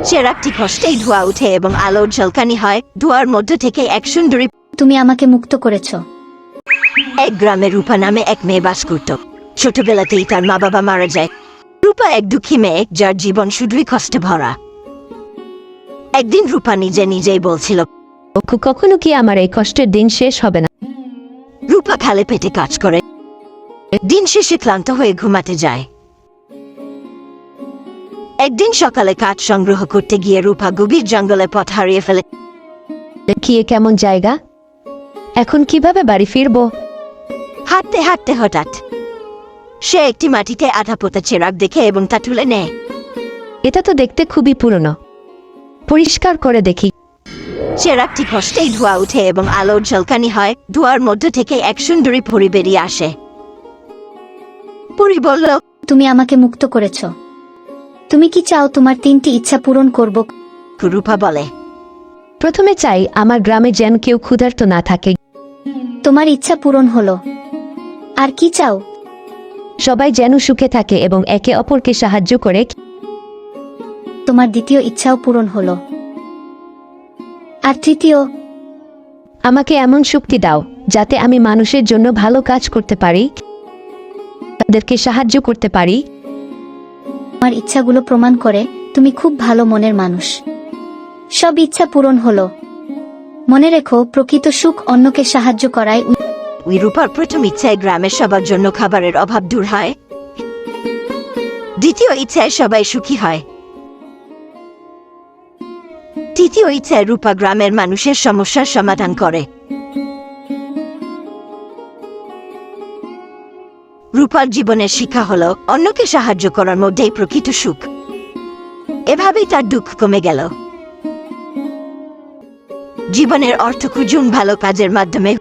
চেরাগটি কষ্টেই ধোঁয়া উঠে এবং আলোর ঝলকানি হয়। ধোঁয়ার মধ্য থেকে এক সুন্দরী। তুমি আমাকে মুক্ত করেছো। এক গ্রামে রূপা নামে এক মেয়ে বাস করত। ছোটবেলাতেই তার মা বাবা মারা যায়। রূপা এক দুঃখী মেয়ে, যার জীবন শুধুই কষ্টে ভরা। একদিন রূপা নিজেই বলছিল, কখনো কি আমার এই কষ্টের দিন শেষ হবে না? রূপা খালি পেটে কাজ করে, দিন শেষে ক্লান্ত হয়ে ঘুমাতে যায়। একদিন সকালে কাঠ সংগ্রহ করতে গিয়ে রূপা গভীর জঙ্গলে পথ হারিয়ে ফেলে। কি এ কেমন জায়গা? এখন কিভাবে বাড়ি ফিরবো? হাঁটতে হাঁটতে হঠাৎ সে একটি মাটিতে আধা পোতা চেরাগ দেখে এবং তা তুলে নেয়। এটা তো দেখতে খুবই পুরনো। পরিষ্কার করে দেখি। চেরাগটি কষ্টেই ধোঁয়া উঠে এবং আলোর ঝলকানি হয়। ধোঁয়ার মধ্য থেকে এক সুন্দরী পরী বেরিয়ে আসে। পরী বলল, তুমি আমাকে মুক্ত করেছো। তুমি কি চাও তোমার 3টি ইচ্ছা পূরণ করব? রূপা বলে, প্রথমে চাই আমার গ্রামে যেন কেউ ক্ষুধার্ত না থাকে। তোমার ইচ্ছা পূরণ হলো। আর কি চাও? সবাই যেন সুখে থাকে এবং একে অপরকে সাহায্য করে। তোমার দ্বিতীয় ইচ্ছাও পূরণ হলো। আর তৃতীয়? আমাকে এমন শক্তি দাও যাতে আমি মানুষের জন্য ভালো কাজ করতে পারি, তাদেরকে সাহায্য করতে পারি। আমার ইচ্ছাগুলো প্রমাণ করে তুমি খুব ভালো মনের মানুষ। সব ইচ্ছা পূরণ হলো। মনে রেখো, প্রকৃত সুখ অন্যকে সাহায্য করায়। ওই রূপার প্রথম ইচ্ছায় গ্রামের সবার জন্য খাবারের অভাব দূর হয়। দ্বিতীয় ইচ্ছায় সবাই সুখী হয়। তৃতীয় ইচ্ছায় রূপা গ্রামের মানুষের সমস্যার সমাধান করে। রূপার জীবনের শিক্ষা হলো, অন্যকে সাহায্য করার মধ্যেই প্রকৃত সুখ। এভাবেই তার দুঃখ কমে গেল। জীবনের অর্থ খুঁজুন ভালো কাজের মাধ্যমে।